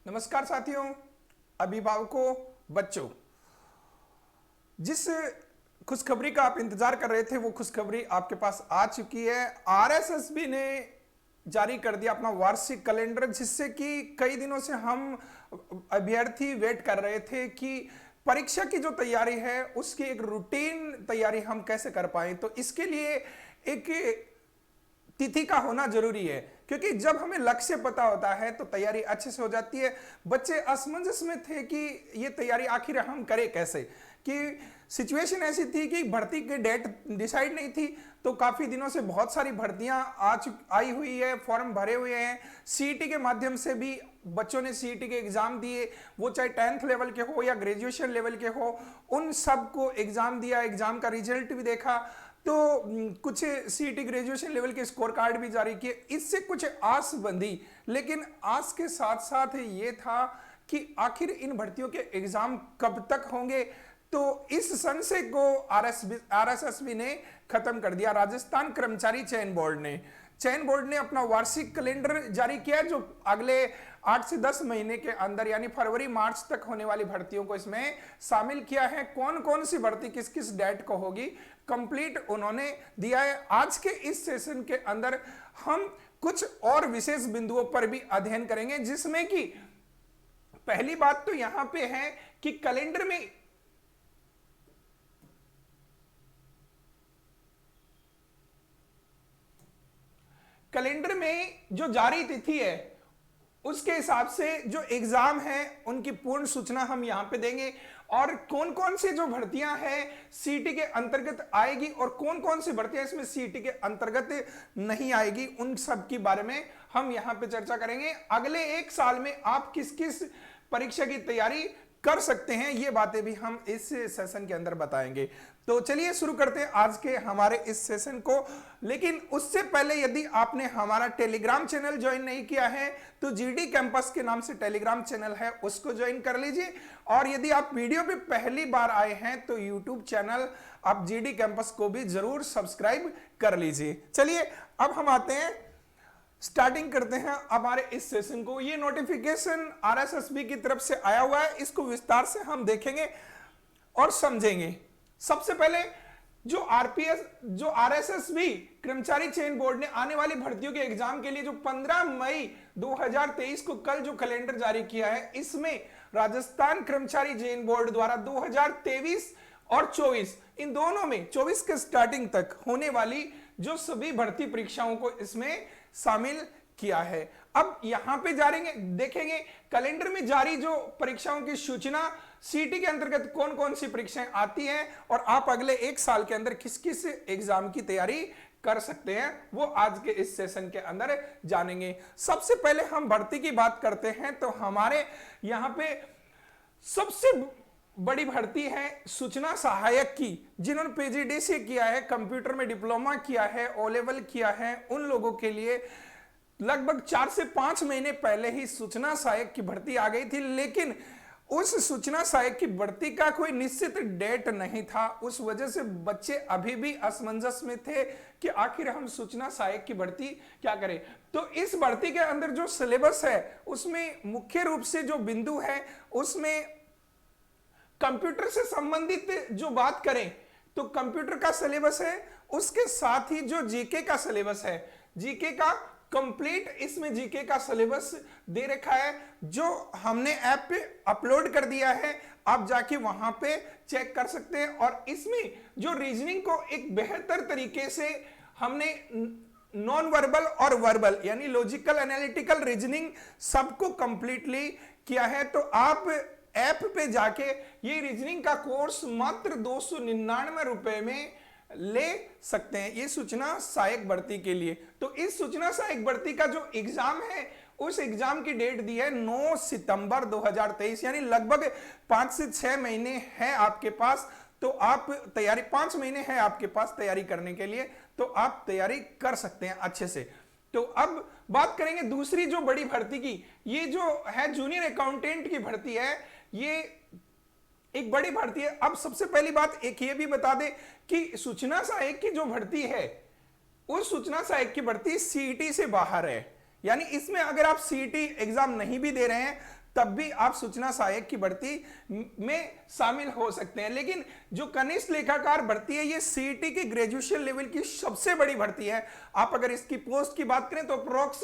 नमस्कार साथियों, अभिभावकों, बच्चों। जिस खुशखबरी का आप इंतजार कर रहे थे वो खुशखबरी आपके पास आ चुकी है। आरएसएसबी ने जारी कर दिया अपना वार्षिक कैलेंडर, जिससे कि कई दिनों से हम अभ्यर्थी वेट कर रहे थे कि परीक्षा की जो तैयारी है उसकी एक रूटीन तैयारी हम कैसे कर पाए। तो इसके लिए एक तिथि का होना जरूरी है, क्योंकि जब हमें लक्ष्य पता होता है तो तैयारी अच्छे से हो जाती है। बच्चे असमंजस में थे कि ये तैयारी आखिर हम करें कैसे, कि सिचुएशन ऐसी थी कि भर्ती की डेट डिसाइड नहीं थी। तो काफी दिनों से बहुत सारी भर्तियां आई हुई है, फॉर्म भरे हुए हैं। सीईटी के माध्यम से भी बच्चों ने सीईटी के एग्जाम दिए, वो चाहे 10th लेवल के हो या ग्रेजुएशन लेवल के हो, उन सब को एग्जाम दिया, एग्जाम का रिजल्ट भी देखा। तो कुछ सीईटी ग्रेजुएशन लेवल के स्कोर कार्ड भी जारी किए, इससे कुछ आस बंधी। लेकिन आस के साथ साथ ये था कि आखिर इन भर्तियों के एग्जाम कब तक होंगे। तो इस संशय को आरएसएसबी ने खत्म कर दिया। राजस्थान कर्मचारी चयन बोर्ड ने अपना वार्षिक कैलेंडर जारी किया, जो अगले 8 से 10 महीने के अंदर यानी फरवरी मार्च तक होने वाली भर्तियों को इसमें शामिल किया है। कौन कौन सी भर्ती किस किस डेट को होगी, कंप्लीट उन्होंने दिया है। आज के इस सेशन के अंदर हम कुछ और विशेष बिंदुओं पर भी अध्ययन करेंगे, जिसमें कि पहली बात तो यहां पे है कि कैलेंडर में जो जारी तिथि है उसके हिसाब से जो एग्जाम है उनकी पूर्ण सूचना हम यहां पे देंगे, और कौन कौन से जो भर्तियां हैं सीईटी के अंतर्गत आएगी और कौन कौन सी भर्तियां इसमें सीईटी के अंतर्गत नहीं आएगी, उन सब के बारे में हम यहां पे चर्चा करेंगे। अगले एक साल में आप किस किस परीक्षा की तैयारी कर सकते हैं, ये बातें भी हम इस सेशन के अंदर बताएंगे। तो चलिए शुरू करते हैं आज के हमारे इस सेशन को। लेकिन उससे पहले यदि आपने हमारा टेलीग्राम चैनल ज्वाइन नहीं किया है तो जीडी कैंपस के नाम से टेलीग्राम चैनल है, उसको ज्वाइन कर लीजिए। और यदि आप वीडियो पे पहली बार आए हैं तो यूट्यूब चैनल आप जीडी कैंपस को भी जरूर सब्सक्राइब कर लीजिए। चलिए अब हम आते हैं, स्टार्टिंग करते हैं हमारे इस सेशन को। ये नोटिफिकेशन आरएसएसबी की तरफ से आया हुआ है, इसको विस्तार से हम देखेंगे और समझेंगे। सबसे पहले जो आरएसएसबी कर्मचारी चयन बोर्ड ने आने वाली भर्तियों के एग्जाम के लिए जो 15 मई 2023 को कल जो कैलेंडर जारी किया है, इसमें राजस्थान कर्मचारी चयन बोर्ड द्वारा 2023 और 24 इन दोनों में 24 के स्टार्टिंग तक होने वाली जो सभी भर्ती परीक्षाओं को इसमें शामिल किया है। अब यहां पे देखेंगे कैलेंडर में जारी जो परीक्षाओं की सूचना, सीईटी के अंतर्गत कौन कौन सी परीक्षाएं आती हैं और आप अगले एक साल के अंदर किस किस एग्जाम की तैयारी कर सकते हैं, वो आज के इस सेशन के अंदर जानेंगे। सबसे पहले हम भर्ती की बात करते हैं तो हमारे यहां पे सबसे बड़ी भर्ती है सूचना सहायक की। जिन्होंने पीजीडीसी किया है, कंप्यूटर में डिप्लोमा किया है, ओ लेवल किया है, उन लोगों के लिए लगभग 4 से 5 महीने पहले ही सूचना सहायक की भर्ती आ गई थी। लेकिन उस सूचना सहायक की भर्ती का कोई निश्चित डेट नहीं था, उस वजह से बच्चे अभी भी असमंजस में थे कि आखिर हम सूचना सहायक की भर्ती क्या करें। तो इस भर्ती के अंदर जो सिलेबस है उसमें मुख्य रूप से जो बिंदु है उसमें कंप्यूटर से संबंधित जो बात करें तो कंप्यूटर का सिलेबस है, उसके साथ ही जो जीके का सिलेबस है, जीके का कंप्लीट इसमें जीके का सिलेबस दे रखा है, जो हमने ऐप पे अपलोड कर दिया है, आप जाके वहां पे चेक कर सकते हैं। और इसमें जो रीजनिंग को एक बेहतर तरीके से हमने नॉन वर्बल और वर्बल यानी लॉजिकल एनालिटिकल रीजनिंग सबको कंप्लीटली किया है। तो आप ऐप पे जाके ये रीजनिंग का कोर्स मात्र 299 रुपए में ले सकते हैं, ये सूचना सहायक भर्ती के लिए। तो इस सूचना सहायक भर्ती का जो एग्जाम है उस एग्जाम की डेट दी है 9 सितंबर 2023, यानी लगभग 5 से 6 महीने है आपके पास। तो आप तैयारी 5 महीने है आपके पास तैयारी करने के लिए, तो आप तैयारी कर सकते हैं अच्छे से। तो अब बात करेंगे दूसरी जो बड़ी भर्ती की, ये जो है जूनियर अकाउंटेंट की भर्ती है, ये एक बड़ी भर्ती है। अब सबसे पहली बात एक ये भी बता दें कि सूचना सहायक की जो भर्ती है उस सूचना सहायक की भर्ती सीईटी से बाहर है, यानी इसमें अगर आप सीईटी एग्जाम नहीं भी दे रहे हैं तब भी आप सूचना सहायक की भर्ती में शामिल हो सकते हैं। लेकिन जो कनिष्ठ लेखाकार भर्ती है ये सीईटी की ग्रेजुएशन लेवल की सबसे बड़ी भर्ती है। आप अगर इसकी पोस्ट की बात करें तो अप्रोक्स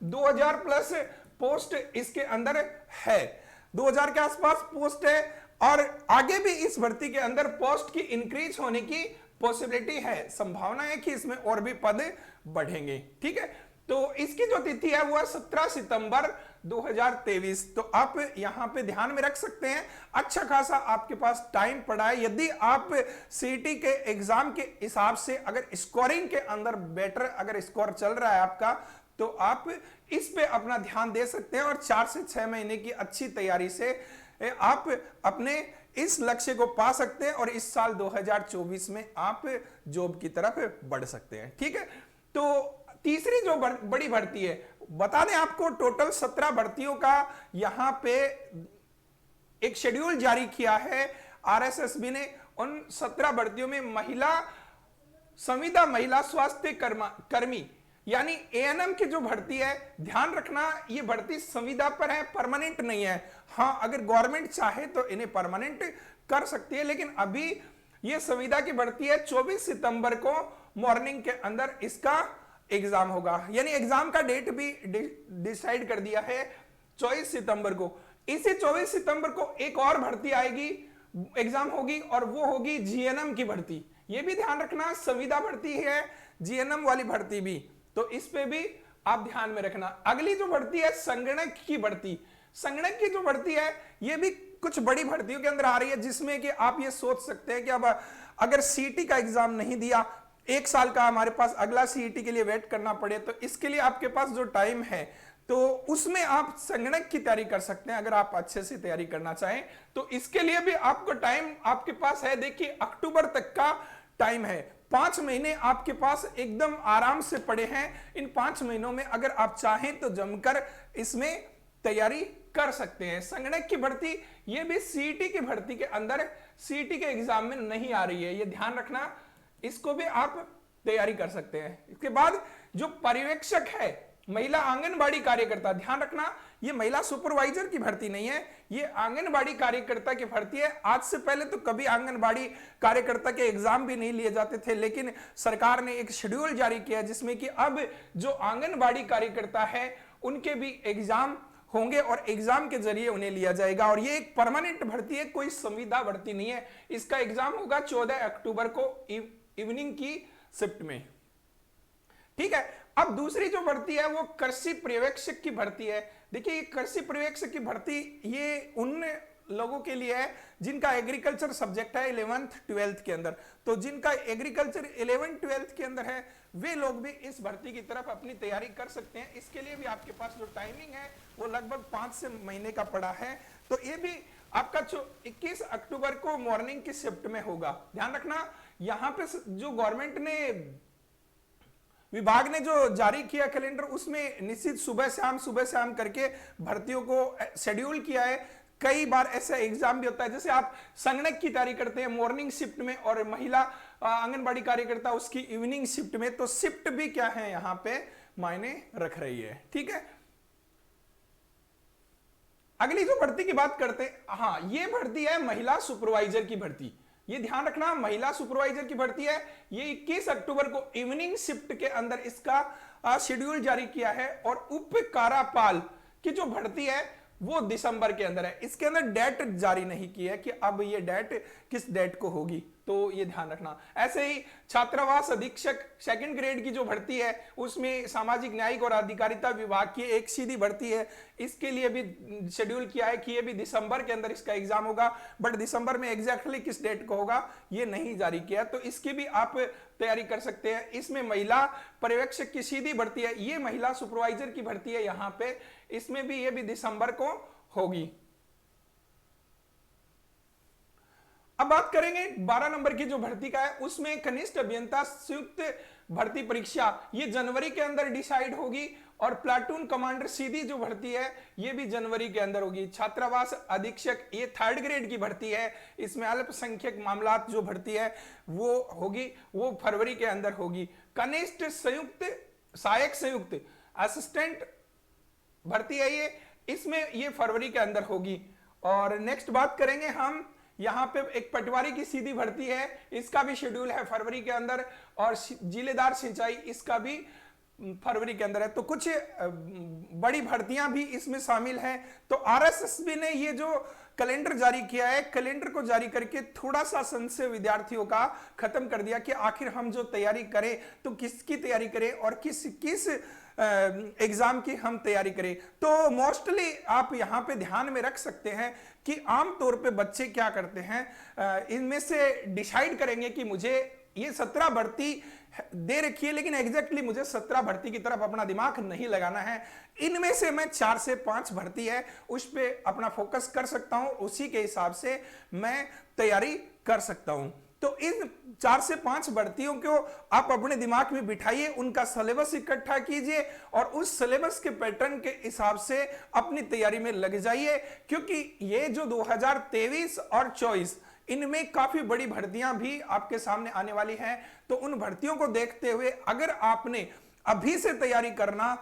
2000 प्लस पोस्ट इसके अंदर है, 2000 के आसपास पोस्ट है और आगे भी इस भर्ती के अंदर पोस्ट की इंक्रीज होने की पॉसिबिलिटी है, संभावना है कि इसमें और भी पद बढ़ेंगे। ठीक है, तो इसकी जो तिथि है वो है 17 सितंबर 2023। तो आप यहां पे ध्यान में रख सकते हैं, अच्छा खासा आपके पास टाइम पड़ा है। यदि आप सीईटी के एग्जाम के हिसाब से अगर स्कोरिंग के अंदर बेटर अगर स्कोर चल रहा है आपका, तो आप इस पे अपना ध्यान दे सकते हैं और 4 से 6 महीने की अच्छी तैयारी से आप अपने इस लक्ष्य को पा सकते हैं और इस साल 2024 में आप जॉब की तरफ बढ़ सकते हैं। ठीक है, तो तीसरी जो बड़ी भर्ती है, बता दें आपको टोटल 17 भर्तियों का यहां पे एक शेड्यूल जारी किया है आरएसएसबी ने। उन 17 भर्तियों में संविदा महिला स्वास्थ्य कर्मी यानी एएनएम की जो भर्ती है, ध्यान रखना ये भर्ती संविदा पर है, परमानेंट नहीं है। हां, अगर गवर्नमेंट चाहे तो इन्हें परमानेंट कर सकती है, लेकिन अभी ये संविदा की भर्ती है। 24 सितंबर को मॉर्निंग के अंदर इसका एग्जाम होगा, यानी एग्जाम का डेट भी डिसाइड कर दिया है 24 सितंबर को। इसी 24 सितंबर को एक और भर्ती आएगी, एग्जाम होगी और वो होगी जीएनएम की भर्ती। ये भी ध्यान रखना संविदा भर्ती है जीएनएम वाली भर्ती भी, तो इस पे भी आप ध्यान में रखना। अगली जो भर्ती है संगणक की भर्ती। संगणक की जो भर्ती है ये भी कुछ बड़ी भर्तियों के अंदर आ रही है, जिसमें कि आप ये सोच सकते हैं कि अब अगर सीईटी का एग्जाम नहीं दिया, 1 साल का हमारे पास अगला सीईटी के लिए वेट करना पड़े, तो इसके लिए आपके पास जो टाइम है तो उसमें आप संगणक की तैयारी कर सकते हैं। अगर आप अच्छे से तैयारी करना चाहें तो इसके लिए भी आपको टाइम आपके पास है। देखिए अक्टूबर तक का टाइम है, 5 महीने आपके पास एकदम आराम से पड़े हैं। इन 5 महीनों में अगर आप चाहें तो जमकर इसमें तैयारी कर सकते हैं। संगणक की भर्ती ये भी सीईटी की भर्ती के अंदर सीईटी के एग्जाम में नहीं आ रही है, ये ध्यान रखना, इसको भी आप तैयारी कर सकते हैं। इसके बाद जो पर्यवेक्षक है महिला आंगनबाड़ी कार्यकर्ता, ध्यान रखना ये महिला सुपरवाइजर की भर्ती नहीं है, ये आंगनबाड़ी कार्यकर्ता की भर्ती है। आज से पहले तो कभी आंगनबाड़ी कार्यकर्ता के एग्जाम भी नहीं लिए जाते थे, लेकिन सरकार ने एक शेड्यूल जारी किया जिसमें कि अब जो आंगनबाड़ी कार्यकर्ता है उनके भी एग्जाम होंगे और एग्जाम के जरिए उन्हें लिया जाएगा। और ये एक परमानेंट भर्ती है, कोई संविदा भर्ती नहीं है। इसका एग्जाम होगा 14 अक्टूबर को इवनिंग की शिफ्ट में। ठीक है, अब दूसरी जो भर्ती है वो कृषि पर्यवेक्षक की भर्ती है। देखिए कृषि पर्यवेक्षक की भर्ती ये उन लोगों के लिए है जिनका एग्रीकल्चर सब्जेक्ट है 11th 12th के अंदर। तो जिनका एग्रीकल्चर 11th 12th के अंदर है वे लोग भी इस भर्ती की तरफ अपनी तैयारी कर सकते हैं। इसके लिए भी आपके पास जो टाइमिंग है वो लगभग 5 महीने का पड़ा है। तो ये भी आपका 21 अक्टूबर को मॉर्निंग की शिफ्ट में होगा। ध्यान रखना यहां पे जो गवर्नमेंट ने विभाग ने जो जारी किया कैलेंडर, उसमें निश्चित सुबह शाम करके भर्तियों को शेड्यूल किया है। कई बार ऐसा एग्जाम भी होता है, जैसे आप संगणक की तैयारी करते हैं मॉर्निंग शिफ्ट में और महिला आंगनबाड़ी कार्यकर्ता उसकी इवनिंग शिफ्ट में, तो शिफ्ट भी क्या है यहां पे मायने रख रही है। ठीक है, अगली जो भर्ती की बात करते हैं, हाँ ये भर्ती है महिला सुपरवाइजर की भर्ती। ये ध्यान रखना महिला सुपरवाइजर की भर्ती है, ये 21 अक्टूबर को इवनिंग शिफ्ट के अंदर इसका शेड्यूल जारी किया है। और उप कारापाल की जो भर्ती है वो दिसंबर के अंदर है। इसके अंदर डेट जारी नहीं की है कि अब ये डेट किस डेट को होगी, तो ये ध्यान रखना। ऐसे ही छात्रावास अधीक्षक 2nd ग्रेड की जो भर्ती है उसमें सामाजिक न्यायिक और अधिकारिता विभाग की एक सीधी भर्ती है। इसके लिए भी शेड्यूल किया है कि ये भी दिसंबर के अंदर इसका एग्जाम होगा, बट दिसंबर में एग्जैक्टली किस डेट को होगा ये नहीं जारी किया, तो इसकी भी आप तैयारी कर सकते हैं। इसमें महिला पर्यवेक्षक की सीधी भर्ती है, ये महिला सुपरवाइजर की भर्ती है यहाँ पे, इसमें भी ये भी दिसंबर को होगी। अब बात करेंगे 12 नंबर की जो भर्ती का है, उसमें कनिष्ठ अभियंता संयुक्त भर्ती परीक्षा ये जनवरी के अंदर डिसाइड होगी। और प्लाटून कमांडर सीधी जो भर्ती है ये भी जनवरी के अंदर होगी। छात्रावास अधीक्षक ये 3rd ग्रेड की भर्ती है, इसमें अल्पसंख्यक मामलात जो भर्ती है वो होगी, वो फरवरी के अंदर होगी। कनिष्ठ संयुक्त सहायक संयुक्त असिस्टेंट भर्ती है ये, इसमें ये फरवरी के अंदर होगी। और नेक्स्ट बात करेंगे हम, यहाँ पे एक पटवारी की सीधी भर्ती है, इसका भी शेड्यूल है फरवरी के अंदर, और जिलेदार सिंचाई इसका भी फरवरी के अंदर है। तो कुछ बड़ी भर्तियां भी इसमें शामिल हैं। तो आरएसएसबी ने ये जो कैलेंडर जारी किया है, कैलेंडर को जारी करके थोड़ा सा संशय विद्यार्थियों का खत्म कर दिया कि आखिर हम जो तैयारी करें तो किसकी तैयारी करें और किस किस एग्जाम की हम तैयारी करें। तो मोस्टली आप यहां पे ध्यान में रख सकते हैं कि आमतौर पे बच्चे क्या करते हैं, इनमें से डिसाइड करेंगे कि मुझे ये 17 भर्ती दे रखी है, लेकिन एग्जैक्टली मुझे 17 भर्ती की तरफ अपना दिमाग नहीं लगाना है, इनमें से मैं 4 से 5 भर्ती है उस पे अपना फोकस कर सकता हूं, उसी के हिसाब से मैं तैयारी कर सकता हूं। तो इन 4 से 5 भर्तियों को आप अपने दिमाग में बिठाइए, उनका सिलेबस इकट्ठा कीजिए और उस सिलेबस के पैटर्न के हिसाब से अपनी तैयारी में लग जाइए, क्योंकि ये जो 2023 और 24 इनमें काफी बड़ी भर्तियां भी आपके सामने आने वाली हैं। तो उन भर्तियों को देखते हुए अगर आपने अभी से तैयारी करना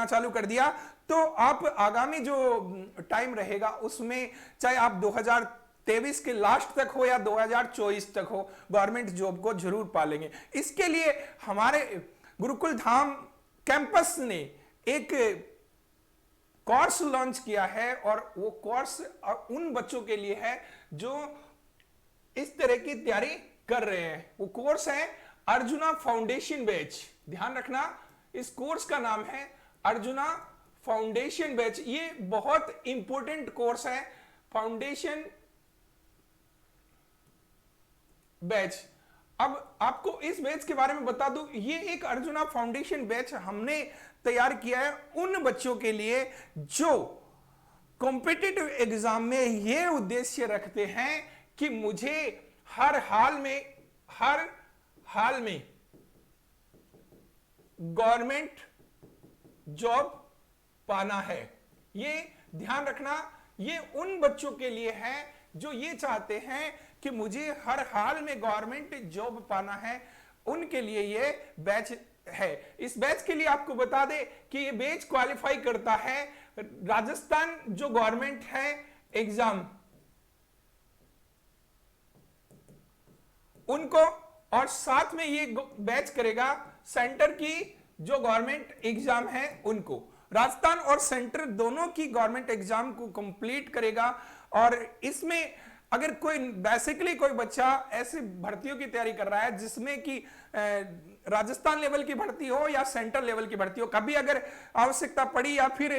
चालू कर दिया, तो आप आगामी जो टाइम रहेगा उसमें, चाहे आप 2023 के लास्ट तक हो या 2024 तक हो, गवर्नमेंट जॉब को जरूर पालेंगे। इसके लिए हमारे गुरुकुल धाम कैंपस ने एक कोर्स लॉन्च किया है, और वो कोर्स उन बच्चों के लिए है जो इस तरह की तैयारी कर रहे हैं। वो कोर्स है अर्जुना फाउंडेशन बैच। ध्यान रखना, इस कोर्स का नाम है अर्जुना फाउंडेशन बैच। ये बहुत इंपॉर्टेंट कोर्स है, फाउंडेशन बैच। अब आपको इस बैच के बारे में बता दूं, ये एक अर्जुना फाउंडेशन बैच हमने तैयार किया है उन बच्चों के लिए जो कॉम्पिटिटिव एग्जाम में ये उद्देश्य रखते हैं कि मुझे हर हाल में गवर्नमेंट जॉब पाना है। ये ध्यान रखना, ये उन बच्चों के लिए है जो ये चाहते हैं कि मुझे हर हाल में गवर्नमेंट जॉब पाना है, उनके लिए ये बैच है। इस बैच के लिए आपको बता दे कि ये बैच क्वालिफाई करता है राजस्थान जो गवर्नमेंट है एग्जाम उनको, और साथ में ये बैच करेगा सेंटर की जो गवर्नमेंट एग्जाम है उनको। राजस्थान और सेंटर दोनों की गवर्नमेंट एग्जाम को कंप्लीट करेगा। और इसमें अगर कोई बेसिकली कोई बच्चा ऐसी भर्तियों की तैयारी कर रहा है जिसमें कि राजस्थान लेवल की भर्ती हो या सेंट्रल लेवल की भर्ती हो, कभी अगर आवश्यकता पड़ी या फिर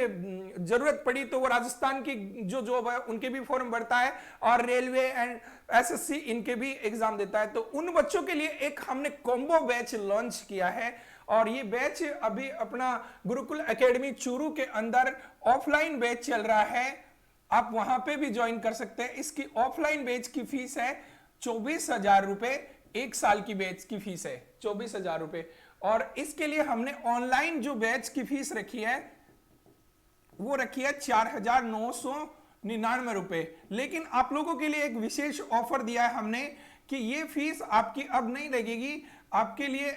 जरूरत पड़ी तो वो राजस्थान की जो जॉब है उनके भी फॉर्म भरता है, और रेलवे एंड एसएससी इनके भी एग्जाम देता है। तो उन बच्चों के लिए एक हमने कॉम्बो बैच लॉन्च किया है, और ये बैच अभी अपना गुरुकुल एकेडमी चूरू के अंदर ऑफलाइन बैच चल रहा है, आप वहां पे भी ज्वाइन कर सकते हैं। इसकी ऑफलाइन बैच की फीस है 24,000 रुपए, एक साल की बैच की फीस है 24,000 रुपए। और इसके लिए हमने ऑनलाइन जो बैच की फीस रखी है वो रखी है 4,999 रुपए। लेकिन आप लोगों के लिए एक विशेष ऑफर दिया है हमने कि ये फीस आपकी अब नहीं लगेगी, आपके लिए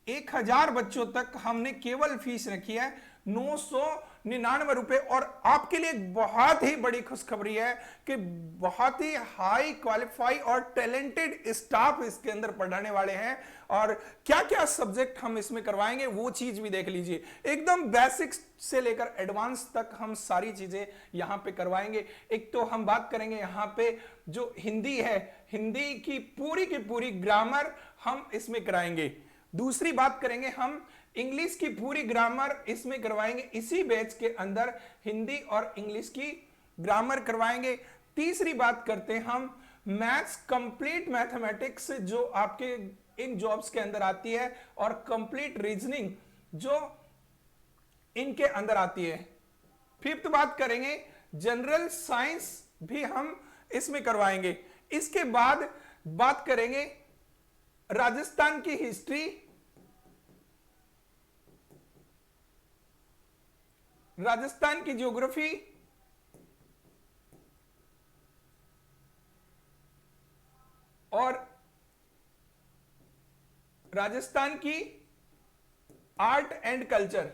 1,000 बच्चों तक हमने केवल फीस रखी है 999 रुपए। और आपके लिए बहुत ही बड़ी खुशखबरी है कि बहुत ही हाई क्वालिफाई और टैलेंटेड स्टाफ इसके अंदर पढ़ाने वाले हैं, और क्या क्या सब्जेक्ट हम इसमें करवाएंगे वो चीज भी देख लीजिए। एकदम बेसिक्स से लेकर एडवांस तक हम सारी चीजें यहां पे करवाएंगे। एक तो हम बात करेंगे यहां पे जो हिंदी है, हिंदी की पूरी ग्रामर हम इसमें कराएंगे। दूसरी बात करेंगे हम इंग्लिश की पूरी ग्रामर इसमें करवाएंगे, इसी बैच के अंदर हिंदी और इंग्लिश की ग्रामर करवाएंगे। तीसरी बात करते हैं हम मैथ्स, कंप्लीट मैथमेटिक्स जो आपके इन जॉब्स के अंदर आती है, और कंप्लीट रीजनिंग जो इनके अंदर आती है। फिफ्थ बात करेंगे जनरल साइंस भी हम इसमें करवाएंगे। इसके बाद बात करेंगे राजस्थान की हिस्ट्री, राजस्थान की ज्योग्राफी, और राजस्थान की आर्ट एंड कल्चर।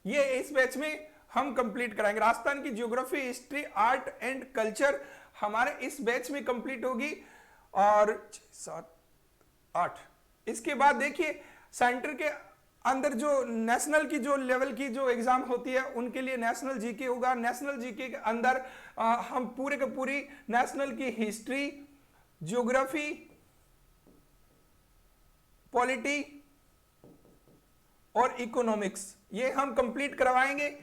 ये इस बैच में हम कंप्लीट कराएंगे। राजस्थान की geography, history, art and culture हमारे इस बैच में कंप्लीट होगी। और 7, 8 इसके बाद देखिए सेंटर के अंदर जो नेशनल की जो लेवल की जो एग्जाम होती है उनके लिए नेशनल जीके होगा। नेशनल जीके के अंदर हम पूरे के पूरी नेशनल की हिस्ट्री, ज्योग्राफी, पॉलिटी और इकोनॉमिक्स ये हम कंप्लीट करवाएंगे।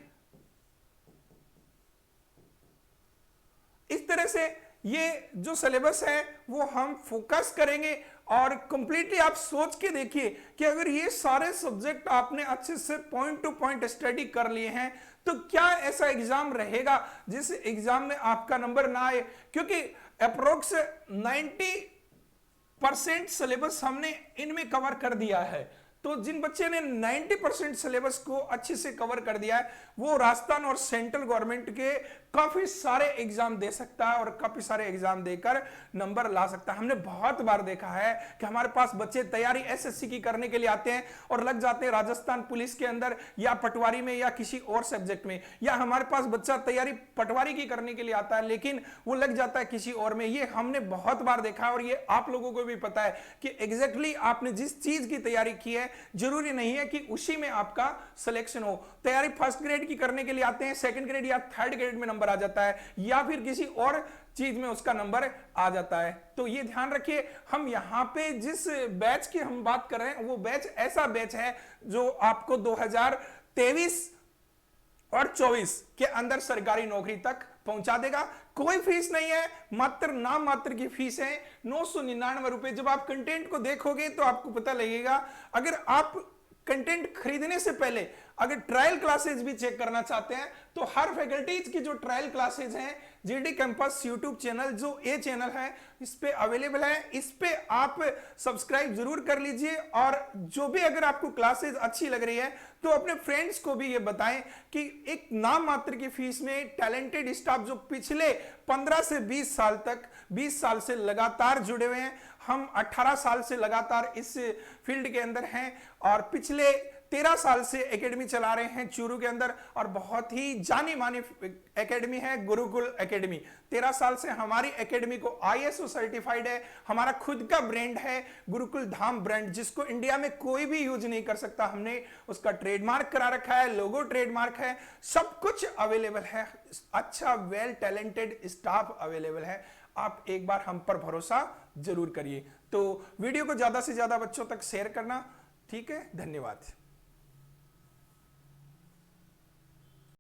इस तरह से ये जो सिलेबस है वो हम फोकस करेंगे। और कंप्लीटली आप सोच के देखिए कि अगर ये सारे सब्जेक्ट आपने अच्छे से पॉइंट टू पॉइंट स्टडी कर लिए हैं तो क्या ऐसा एग्जाम रहेगा जिस एग्जाम में आपका नंबर ना आए, क्योंकि अप्रोक्स 90% सिलेबस हमने इनमें कवर कर दिया है। तो जिन बच्चे ने 90% सिलेबस को अच्छे से कवर कर दिया है वो राजस्थान और सेंट्रल गवर्नमेंट के काफी सारे एग्जाम दे सकता है और काफी सारे एग्जाम देकर नंबर ला सकता है। हमने बहुत बार देखा है कि हमारे पास बच्चे तैयारी एसएससी की करने के लिए आते हैं और लग जाते हैं राजस्थान पुलिस के अंदर या पटवारी में या किसी और सब्जेक्ट में, या हमारे पास बच्चा तैयारी पटवारी की करने के लिए आता है लेकिन वो लग जाता है किसी और में। ये हमने बहुत बार देखा है और ये आप लोगों को भी पता है कि एग्जैक्टली आपने जिस चीज की तैयारी की है जरूरी नहीं है कि उसी में आपका सिलेक्शन हो। तैयारी फर्स्ट ग्रेड की करने के लिए आते हैं, सेकंड ग्रेड या थर्ड ग्रेड में नंबर आ जाता है या फिर किसी और चीज में उसका नंबर आ जाता है। तो ये ध्यान रखिए, हम यहां पे जिस बैच की हम बात कर रहे हैं वो बैच ऐसा बैच है जो आपको 2023 और 24 के अंदर सरकारी नौकरी तक पहुंचा देगा। कोई फीस नहीं है, मात्र नाम मात्र की फीस है 999 रुपए। जब आप कंटेंट को देखोगे तो आपको पता लगेगा। अगर आप कंटेंट खरीदने से पहले अगर ट्रायल क्लासेज भी चेक करना चाहते हैं तो हर फैकल्टीज की जो ट्रायल क्लासेज हैं जीडी कैंपस यूट्यूब चैनल, जो ये चैनल है इस पे अवेलेबल है। इस पे आप सब्सक्राइब जरूर कर लीजिए और जो भी अगर आपको क्लासेज अच्छी लग रही है तो अपने फ्रेंड्स को भी ये बताएं कि एक नाम मात्र की फीस में टैलेंटेड स्टाफ जो पिछले 15 से 20 साल तक 20 साल से लगातार जुड़े हुए हैं, हम 18 साल से लगातार इस फील्ड के अंदर हैं और पिछले 13 साल से एकेडमी चला रहे हैं चूरू के अंदर और बहुत ही जानी मानी एकेडमी है गुरुकुल एकेडमी। 13 साल से हमारी एकेडमी को आईएसओ सर्टिफाइड है, हमारा खुद का ब्रांड है गुरुकुल धाम ब्रांड, जिसको इंडिया में कोई भी यूज नहीं कर सकता। हमने उसका ट्रेडमार्क करा रखा है, लोगो ट्रेडमार्क है, सब कुछ अवेलेबल है, अच्छा वेल टैलेंटेड स्टाफ अवेलेबल है। आप एक बार हम पर भरोसा जरूर करिए। तो वीडियो को ज्यादा से ज्यादा बच्चों तक शेयर करना, ठीक है? धन्यवाद।